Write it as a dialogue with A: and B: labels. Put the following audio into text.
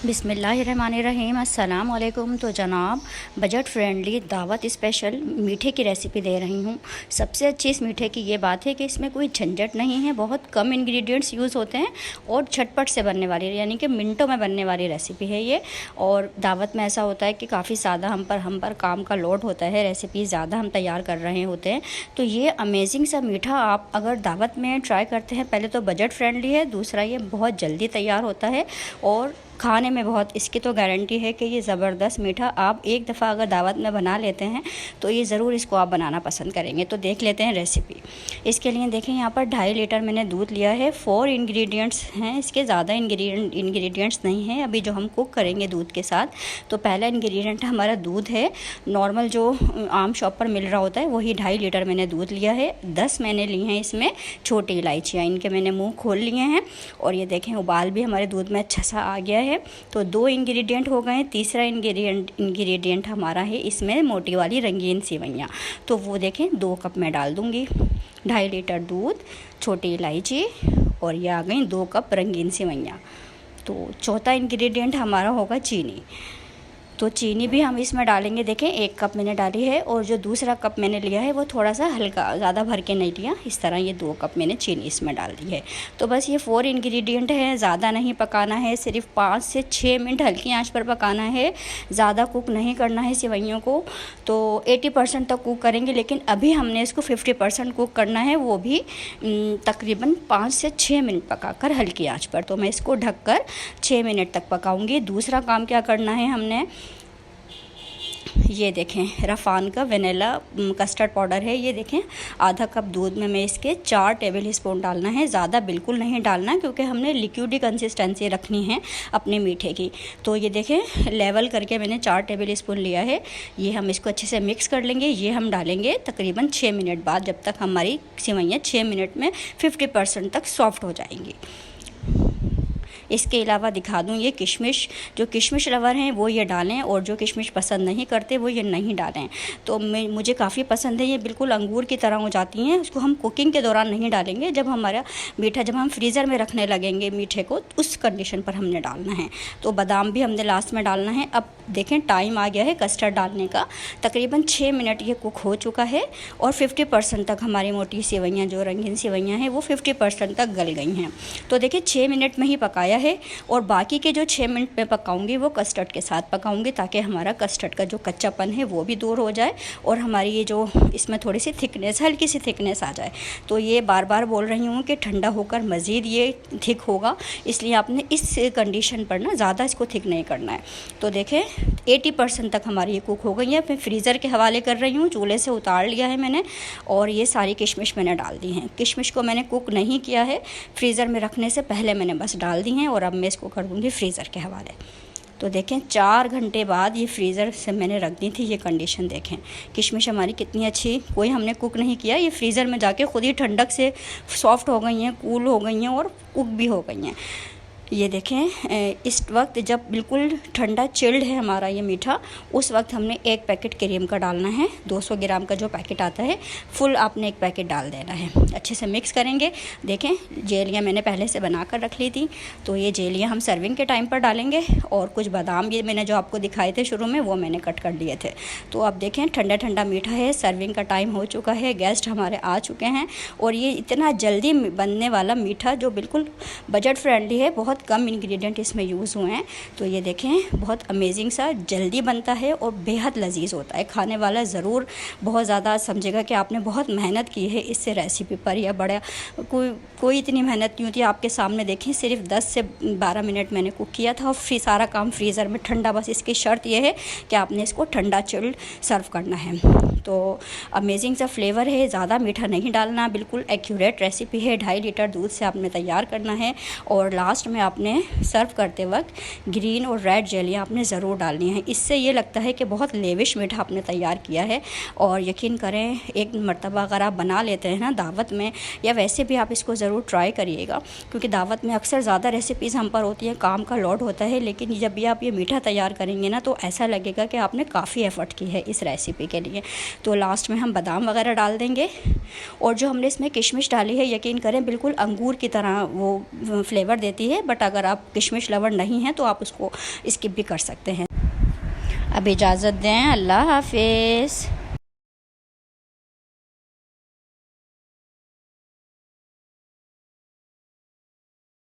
A: बिस्मिल्लाहिर्रहमानिर्रहीम। अस्सलाम वालेकुम। तो जनाब, बजट फ्रेंडली दावत स्पेशल मीठे की रेसिपी दे रही हूँ। सबसे अच्छी इस मीठे की ये बात है कि इसमें कोई झंझट नहीं है, बहुत कम इंग्रेडिएंट्स यूज़ होते हैं और झटपट से बनने वाली, यानी कि मिनटों में बनने वाली रेसिपी है ये। और दावत में ऐसा होता है कि काफ़ी ज़्यादा हम पर काम का लोड होता है, रेसिपी ज़्यादा हम तैयार कर रहे होते हैं। तो ये अमेजिंग सा मीठा आप अगर दावत में ट्राई करते हैं, पहले तो बजट फ्रेंडली है, दूसरा ये बहुत जल्दी तैयार होता है और खाने में बहुत, इसकी तो गारंटी है कि ये ज़बरदस्त मीठा आप एक दफ़ा अगर दावत में बना लेते हैं तो ये ज़रूर इसको आप बनाना पसंद करेंगे। तो देख लेते हैं रेसिपी। इसके लिए देखें, यहाँ पर 2.5 लीटर मैंने दूध लिया है। 4 इंग्रेडिएंट्स हैं इसके, ज़्यादा इंग्रेडिएंट्स नहीं हैं अभी जो हम कुक करेंगे दूध के साथ। तो पहला इंग्रेडिएंट हमारा दूध है, नॉर्मल जो आम शॉप पर मिल रहा होता है वही 2.5 लीटर मैंने दूध लिया है। 10 मैंने ली हैं इसमें छोटी इलायचियाँ, इनके मैंने मुँह खोल लिए हैं और ये देखें उबाल भी हमारे दूध में अच्छा सा आ गया है। तो 2 इंग्रेडिएंट हो गए। तीसरा इंग्रेडिएंट हमारा है इसमें मोटी वाली रंगीन सेवइयाँ। तो वो देखें 2 कप मैं डाल दूँगी। 2.5 लीटर दूध, छोटी इलायची और ये आ गई 2 कप रंगीन सेवइयाँ। तो चौथा इंग्रेडिएंट हमारा होगा चीनी। तो चीनी भी हम इसमें डालेंगे। देखें 1 कप मैंने डाली है और जो दूसरा कप मैंने लिया है वो थोड़ा सा हल्का, ज़्यादा भर के नहीं लिया। इस तरह ये 2 कप मैंने चीनी इसमें डाल दी है। तो बस ये 4 इंग्रेडिएंट है, ज़्यादा नहीं पकाना है, सिर्फ 5 से 6 मिनट हल्की आंच पर पकाना है, ज़्यादा कुक नहीं करना है सेवइयों को। तो 80% तक कुक करेंगे, लेकिन अभी हमने इसको 50% कुक करना है, वो भी तकरीबन 5 से 6 मिनट पकाकर हल्की आंच पर। तो मैं इसको ढककर 6 मिनट तक पकाऊंगी। दूसरा काम क्या करना है हमने, ये देखें रफ़ान का वेनिला कस्टर्ड पाउडर है, ये देखें आधा कप दूध में मैं इसके 4 टेबल स्पून डालना है। ज़्यादा बिल्कुल नहीं डालना क्योंकि हमने लिक्विडी कंसिस्टेंसी रखनी है अपने मीठे की। तो ये देखें लेवल करके मैंने 4 टेबल स्पून लिया है। ये हम इसको अच्छे से मिक्स कर लेंगे। ये हम डालेंगे तकरीबन 6 मिनट बाद, जब तक हमारी सेवइयाँ 6 मिनट में 50% तक सॉफ्ट हो जाएंगी। इसके अलावा दिखा दूँ, ये किशमिश, जो किशमिश लवर हैं वो ये डालें और जो किशमिश पसंद नहीं करते वो ये नहीं डालें। तो मुझे काफ़ी पसंद है, ये बिल्कुल अंगूर की तरह हो जाती हैं। उसको हम कुकिंग के दौरान नहीं डालेंगे, जब हमारा मीठा, जब हम फ्रीज़र में रखने लगेंगे मीठे को, उस कंडीशन पर हमने डालना है। तो बादाम भी हमने लास्ट में डालना है। अब देखें टाइम आ गया है कस्टर्ड डालने का। तकरीबन 6 मिनट ये कुक हो चुका है और 50% तक हमारी मोटी सेवइयाँ, जो रंगीन सेवइयाँ हैं, वो 50% तक गल गई हैं। तो देखिए 6 मिनट में ही पकाया है और बाकी के जो 6 मिनट में पकाऊंगी वो कस्टर्ड के साथ पकाऊंगी, ताकि हमारा कस्टर्ड का जो कच्चापन है वो भी दूर हो जाए और हमारी ये जो इसमें थोड़ी सी थिकनेस, हल्की सी थिकनेस आ जाए। तो ये बार बार बोल रही हूँ कि ठंडा होकर मज़ीद ये थिक होगा, इसलिए आपने इस कंडीशन पर ना ज़्यादा इसको थिक नहीं करना है। तो देखें 80% तक हमारी ये कुक हो गई है। मैं फ्रीज़र के हवाले कर रही हूँ, चूल्हे से उतार लिया है मैंने और ये सारी किशमिश मैंने डाल दी हैं। किशमिश को मैंने कुक नहीं किया है, फ्रीज़र में रखने से पहले मैंने बस डाल दी हैं और अब मैं इसको कर दूँगी फ्रीज़र के हवाले। तो देखें 4 घंटे बाद ये फ्रीज़र से मैंने रख दी थी। ये कंडीशन देखें, किशमिश हमारी कितनी अच्छी, कोई हमने कुक नहीं किया, ये फ्रीज़र में जाके खुद ही ठंडक से सॉफ्ट हो गई हैं, कूल हो गई हैं और कुक भी हो गई हैं। ये देखें इस वक्त जब बिल्कुल ठंडा चिल्ड है हमारा ये मीठा, उस वक्त हमने 1 पैकेट क्रीम का डालना है। 200 ग्राम का जो पैकेट आता है फुल आपने 1 पैकेट डाल देना है। अच्छे से मिक्स करेंगे। देखें जेलियाँ मैंने पहले से बना कर रख ली थी, तो ये जेलियाँ हम सर्विंग के टाइम पर डालेंगे। और कुछ बादाम ये मैंने जो आपको दिखाए थे शुरू में, वो मैंने कट कर लिए थे। तो अब देखें ठंडा ठंडा मीठा है, सर्विंग का टाइम हो चुका है, गेस्ट हमारे आ चुके हैं और ये इतना जल्दी बनने वाला मीठा जो बिल्कुल बजट फ्रेंडली है, बहुत कम इंग्रेडिएंट इसमें यूज़ हुए हैं। तो ये देखें बहुत अमेजिंग सा जल्दी बनता है और बेहद लजीज होता है। खाने वाला ज़रूर बहुत ज़्यादा समझेगा कि आपने बहुत मेहनत की है इस रेसिपी पर, या बड़ा कोई इतनी मेहनत नहीं होती। आपके सामने देखें सिर्फ 10 से 12 मिनट मैंने कुक किया था और सारा काम फ्रीज़र में ठंडा। बस इसकी शर्त यह है कि आपने इसको ठंडा चिल्ड सर्व करना है। तो अमेजिंग सा फ्लेवर है, ज़्यादा मीठा नहीं डालना, बिल्कुल एक्यूरेट रेसिपी है। 2.5 लीटर दूध से आपने तैयार करना है और लास्ट में आपने सर्व करते वक्त ग्रीन और रेड जेलियाँ आपने ज़रूर डालनी है। इससे ये लगता है कि बहुत लेविश मीठा आपने तैयार किया है। और यकीन करें एक मर्तबा अगर आप बना लेते हैं ना दावत में, या वैसे भी आप इसको ज़रूर ट्राई करिएगा, क्योंकि दावत में अक्सर ज़्यादा रेसिपीज़ हम पर होती हैं, काम का लोड होता है, लेकिन जब भी आप ये मीठा तैयार करेंगे ना तो ऐसा लगेगा कि आपने काफ़ी एफ़र्ट की है इस रेसिपी के लिए। तो लास्ट में हम बादाम वगैरह डाल देंगे। और जो हमने इसमें किशमिश डाली है, यकीन करें बिल्कुल अंगूर की तरह वो फ्लेवर देती है। बट अगर आप किशमिश लवर नहीं हैं तो आप उसको स्किप भी कर सकते हैं। अब इजाज़त दें, अल्लाह हाफिज़।